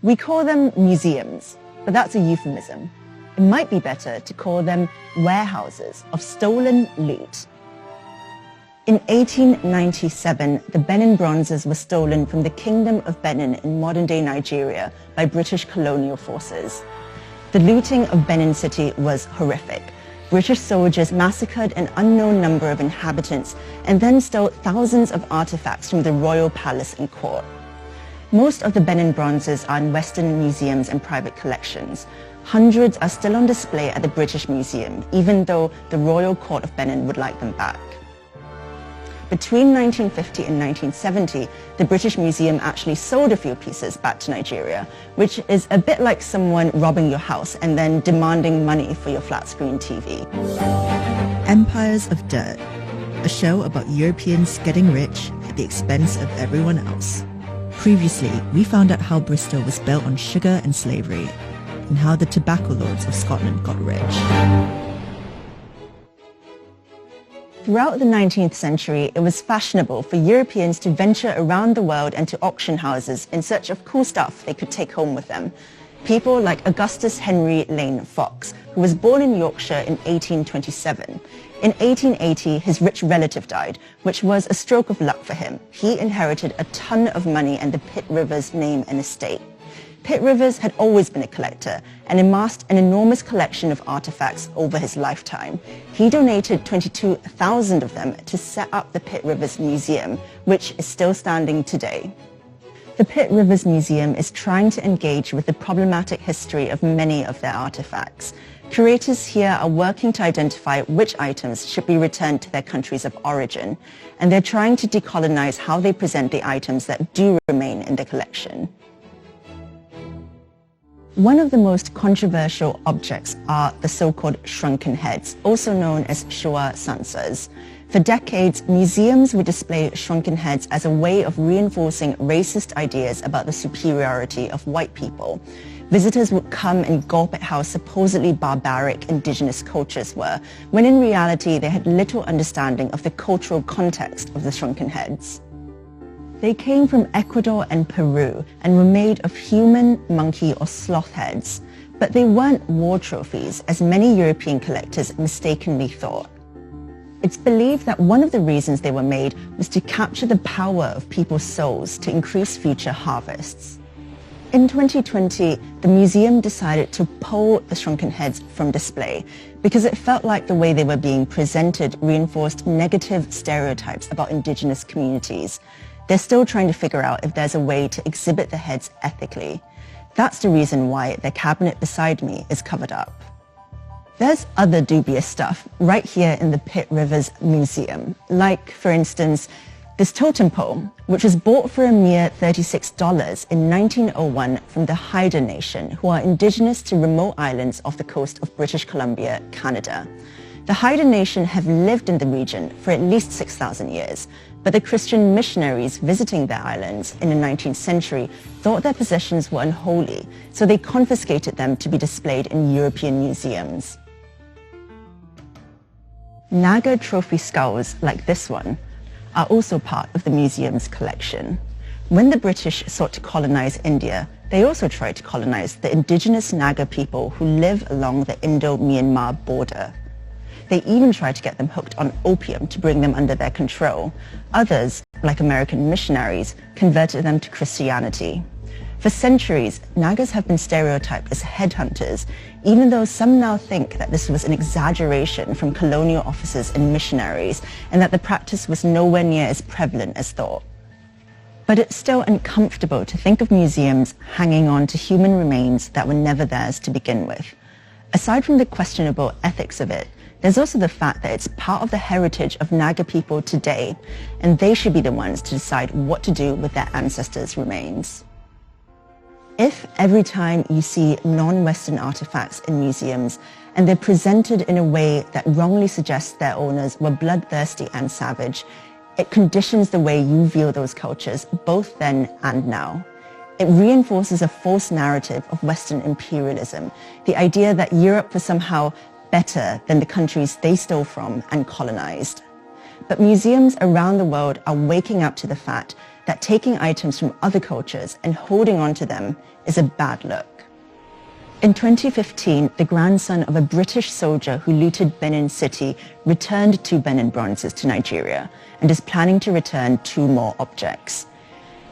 We call them museums, but that's a euphemism. It might be better to call them warehouses of stolen loot. In 1897, the Benin bronzes were stolen from the Kingdom of Benin in modern-day Nigeria by British colonial forces. The looting of Benin City was horrific. British soldiers massacred an unknown number of inhabitants and then stole thousands of artifacts from the royal palace and court. Most of the Benin bronzes are in Western museums and private collections. Hundreds are still on display at the British Museum, even though the Royal Court of Benin would like them back. Between 1950 and 1970, the British Museum actually sold a few pieces back to Nigeria, which is a bit like someone robbing your house and then demanding money for your flat-screen TV. Empires of Dirt, a show about Europeans getting rich at the expense of everyone else. Previously, we found out how Bristol was built on sugar and slavery, and how the tobacco lords of Scotland got rich. Throughout the 19th century, it was fashionable for Europeans to venture around the world and to auction houses in search of cool stuff they could take home with them. People like Augustus Henry Lane Fox, who was born in Yorkshire in 1827. In 1880, his rich relative died, which was a stroke of luck for him. He inherited a ton of money and the Pitt Rivers name and estate. Pitt Rivers had always been a collector and amassed an enormous collection of artifacts over his lifetime. He donated 22,000 of them to set up the Pitt Rivers Museum, which is still standing today. The Pitt Rivers Museum is trying to engage with the problematic history of many of their artifacts. Curators here are working to identify which items should be returned to their countries of origin, and they're trying to decolonize how they present the items that do remain in the collection. One of the most controversial objects are the so-called shrunken heads, also known as Showa sansas. For decades, museums would display shrunken heads as a way of reinforcing racist ideas about the superiority of white people. Visitors would come and gawp at how supposedly barbaric indigenous cultures were, when in reality they had little understanding of the cultural context of the shrunken heads. They came from Ecuador and Peru and were made of human, monkey or sloth heads, but they weren't war trophies as many European collectors mistakenly thought. It's believed that one of the reasons they were made was to capture the power of people's souls to increase future harvests. In 2020, the museum decided to pull the shrunken heads from display because it felt like the way they were being presented reinforced negative stereotypes about indigenous communities. They're still trying to figure out if there's a way to exhibit the heads ethically. That's the reason why the cabinet beside me is covered up. There's other dubious stuff right here in the Pitt Rivers Museum, like, for instance, this totem pole, which was bought for a mere $36 in 1901 from the Haida Nation, who are indigenous to remote islands off the coast of British Columbia, Canada. The Haida Nation have lived in the region for at least 6,000 years, but the Christian missionaries visiting their islands in the 19th century thought their possessions were unholy, so they confiscated them to be displayed in European museums. Naga trophy skulls like this one are also part of the museum's collection. When the British sought to colonize India, they also tried to colonize the indigenous Naga people who live along the Indo-Myanmar border. They even tried to get them hooked on opium to bring them under their control. Others, like American missionaries, converted them to Christianity. For centuries, Nagas have been stereotyped as headhunters, even though some now think that this was an exaggeration from colonial officers and missionaries, and that the practice was nowhere near as prevalent as thought. But it's still uncomfortable to think of museums hanging on to human remains that were never theirs to begin with. Aside from the questionable ethics of it, there's also the fact that it's part of the heritage of Naga people today, and they should be the ones to decide what to do with their ancestors' remains. If every time you see non-Western artifacts in museums and they're presented in a way that wrongly suggests their owners were bloodthirsty and savage, it conditions the way you view those cultures both then and now. It reinforces a false narrative of Western imperialism, the idea that Europe was somehow better than the countries they stole from and colonized. But museums around the world are waking up to the fact that taking items from other cultures and holding on to them is a bad look. In 2015, the grandson of a British soldier who looted Benin City returned 2 Benin bronzes to Nigeria and is planning to return 2 more objects.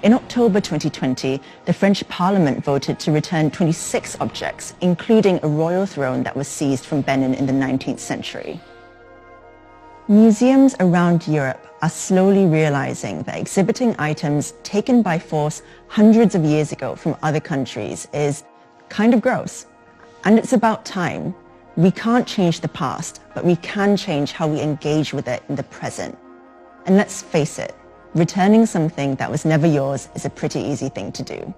In October 2020, the French Parliament voted to return 26 objects, including a royal throne that was seized from Benin in the 19th century. Museums around Europe are slowly realizing that exhibiting items taken by force hundreds of years ago from other countries is kind of gross. And it's about time. We can't change the past, but we can change how we engage with it in the present. And let's face it, returning something that was never yours is a pretty easy thing to do.